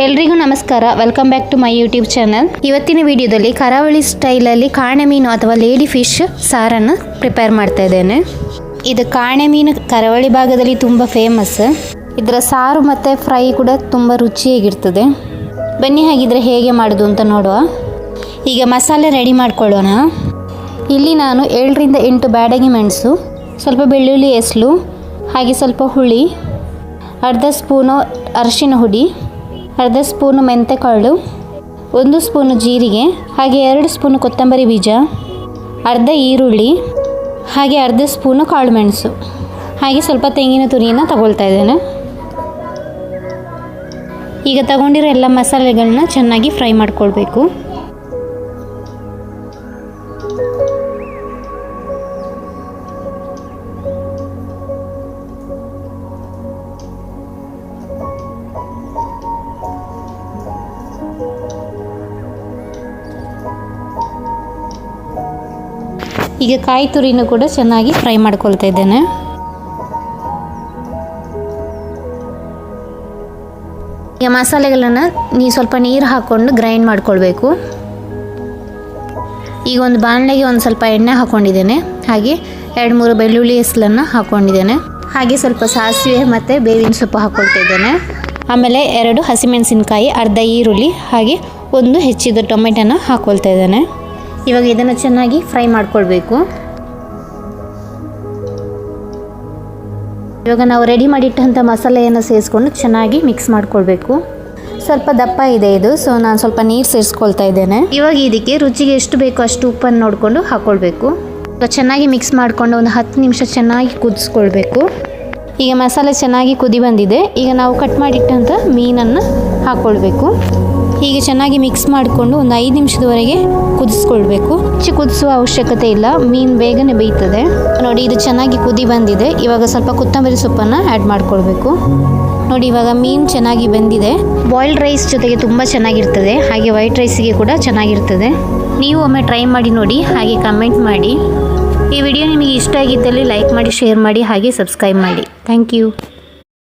ಎಲ್ರಿಗೂ ನಮಸ್ಕಾರ, welcome back to my YouTube channel. ಇವತ್ತಿನ ವಿಡಿಯೋದಲ್ಲಿ ಕರಾವಳಿ ಸ್ಟೈಲಲ್ಲಿ ಕಾಣೆ ಮೀನು ಅಥವಾ ಲೇಡಿ ಫಿಶ್ ಸಾರನ್ನು ಪ್ರಿಪೇರ್ ಮಾಡ್ತಾ ಇದ್ದೇನೆ. ಇದು ಕಾಣೆ ಮೀನು ಕರಾವಳಿ ಭಾಗದಲ್ಲಿ ತುಂಬ ಫೇಮಸ್. ಇದರ ಸಾರು ಮತ್ತು ಫ್ರೈ ಕೂಡ ತುಂಬ ರುಚಿಯಾಗಿರ್ತದೆ. ಬನ್ನಿ ಹಾಗಿದ್ರೆ ಹೇಗೆ ಮಾಡೋದು ಅಂತ ನೋಡುವ. ಈಗ ಮಸಾಲೆ ರೆಡಿ ಮಾಡ್ಕೊಳ್ಳೋಣ. ಇಲ್ಲಿ ನಾನು 7ರಿಂದ 8 ಬ್ಯಾಡಗಿ ಮೆಣಸು, ಸ್ವಲ್ಪ ಬೆಳ್ಳುಳ್ಳಿ ಎಸ್ಲು, ಹಾಗೆ ಸ್ವಲ್ಪ ಹುಳಿ, ಅರ್ಧ ಸ್ಪೂನು ಅರಿಶಿನ ಹುಡಿ, ಅರ್ಧ ಸ್ಪೂನು ಮೆಂತೆಕಾಳು, 1 ಸ್ಪೂನು ಜೀರಿಗೆ, ಹಾಗೆ 2 ಸ್ಪೂನು ಕೊತ್ತಂಬರಿ ಬೀಜ, ಅರ್ಧ ಈರುಳ್ಳಿ, ಹಾಗೆ ಅರ್ಧ ಸ್ಪೂನು ಕಾಳು ಮೆಣಸು, ಹಾಗೆ ಸ್ವಲ್ಪ ತೆಂಗಿನ ತುರಿಯನ್ನು ತಗೊಳ್ತಾ ಇದ್ದೇನೆ. ಈಗ ತಗೊಂಡಿರೋ ಎಲ್ಲ ಮಸಾಲೆಗಳನ್ನ ಚೆನ್ನಾಗಿ ಫ್ರೈ ಮಾಡ್ಕೊಳ್ಬೇಕು. ಈಗ ಕಾಯಿ ತುರಿನೂ ಕೂಡ ಚೆನ್ನಾಗಿ ಫ್ರೈ ಮಾಡ್ಕೊಳ್ತಾ ಇದ್ದೇನೆ. ಈಗ ಮಸಾಲೆಗಳನ್ನು ಸ್ವಲ್ಪ ನೀರು ಹಾಕ್ಕೊಂಡು ಗ್ರೈಂಡ್ ಮಾಡ್ಕೊಳ್ಬೇಕು. ಈಗ ಒಂದು ಬಾಣಲೆಗೆ ಒಂದು ಸ್ವಲ್ಪ ಎಣ್ಣೆ ಹಾಕ್ಕೊಂಡಿದ್ದೇನೆ, ಹಾಗೆ 2-3 ಬೆಳ್ಳುಳ್ಳಿ ಎಸ್ಲನ್ನು ಹಾಕ್ಕೊಂಡಿದ್ದೇನೆ, ಹಾಗೆ ಸ್ವಲ್ಪ ಸಾಸಿವೆ ಮತ್ತು ಬೇವಿನ ಸೊಪ್ಪು ಹಾಕ್ಕೊಳ್ತಾ ಇದ್ದೇನೆ. ಆಮೇಲೆ 2 ಹಸಿಮೆಣಸಿನಕಾಯಿ, ಅರ್ಧ ಈರುಳ್ಳಿ, ಹಾಗೆ 1 ಹೆಚ್ಚಿದ ಟೊಮೆಟೊನ ಹಾಕ್ಕೊಳ್ತಾ ಇದ್ದೇನೆ. ಇವಾಗ ಇದನ್ನು ಚೆನ್ನಾಗಿ ಫ್ರೈ ಮಾಡ್ಕೊಳ್ಬೇಕು. ಇವಾಗ ನಾವು ರೆಡಿ ಮಾಡಿಟ್ಟಂಥ ಮಸಾಲೆಯನ್ನು ಸೇರಿಸ್ಕೊಂಡು ಚೆನ್ನಾಗಿ ಮಿಕ್ಸ್ ಮಾಡ್ಕೊಳ್ಬೇಕು. ಸ್ವಲ್ಪ ದಪ್ಪ ಇದೆ ಇದು, ಸೊ ನಾನು ಸ್ವಲ್ಪ ನೀರು ಸೇರಿಸ್ಕೊಳ್ತಾ ಇದ್ದೇನೆ. ಇವಾಗ ಇದಕ್ಕೆ ರುಚಿಗೆ ಎಷ್ಟು ಬೇಕೋ ಅಷ್ಟು ಉಪ್ಪನ್ನು ನೋಡಿಕೊಂಡು ಹಾಕ್ಕೊಳ್ಬೇಕು. ಚೆನ್ನಾಗಿ ಮಿಕ್ಸ್ ಮಾಡಿಕೊಂಡು ಒಂದು 10 ನಿಮಿಷ ಚೆನ್ನಾಗಿ ಕುದಿಸ್ಕೊಳ್ಬೇಕು. ಈಗ ಮಸಾಲೆ ಚೆನ್ನಾಗಿ ಕುದಿ ಬಂದಿದೆ. ಈಗ ನಾವು ಕಟ್ ಮಾಡಿಟ್ಟಂಥ ಮೀನನ್ನು ಹಾಕ್ಕೊಳ್ಬೇಕು. ಹೀಗೆ ಚೆನ್ನಾಗಿ ಮಿಕ್ಸ್ ಮಾಡಿಕೊಂಡು ಒಂದು 5 ನಿಮಿಷದವರೆಗೆ ಕುದಿಸ್ಕೊಳ್ಬೇಕು. ಕುದಿಸುವ ಅವಶ್ಯಕತೆ ಇಲ್ಲ, ಮೀನು ಬೇಗನೆ ಬೇಯ್ತದೆ. ನೋಡಿ, ಇದು ಚೆನ್ನಾಗಿ ಕುದಿ ಬಂದಿದೆ. ಇವಾಗ ಸ್ವಲ್ಪ ಕೊತ್ತಂಬರಿ ಸೊಪ್ಪನ್ನು ಆ್ಯಡ್ ಮಾಡ್ಕೊಳ್ಬೇಕು. ನೋಡಿ, ಇವಾಗ ಮೀನು ಚೆನ್ನಾಗಿ ಬೆಂದಿದೆ. ಬಾಯ್ಲ್ಡ್ ರೈಸ್ ಜೊತೆಗೆ ತುಂಬ ಚೆನ್ನಾಗಿರ್ತದೆ, ಹಾಗೆ ವೈಟ್ ರೈಸಿಗೆ ಕೂಡ ಚೆನ್ನಾಗಿರ್ತದೆ. ನೀವು ಒಮ್ಮೆ ಟ್ರೈ ಮಾಡಿ ನೋಡಿ, ಹಾಗೆ ಕಮೆಂಟ್ ಮಾಡಿ. ಈ ವಿಡಿಯೋ ನಿಮಗೆ ಇಷ್ಟ ಆಗಿದ್ದಲ್ಲಿ ಲೈಕ್ ಮಾಡಿ, ಶೇರ್ ಮಾಡಿ, ಹಾಗೆ ಸಬ್ಸ್ಕ್ರೈಬ್ ಮಾಡಿ. Thank you.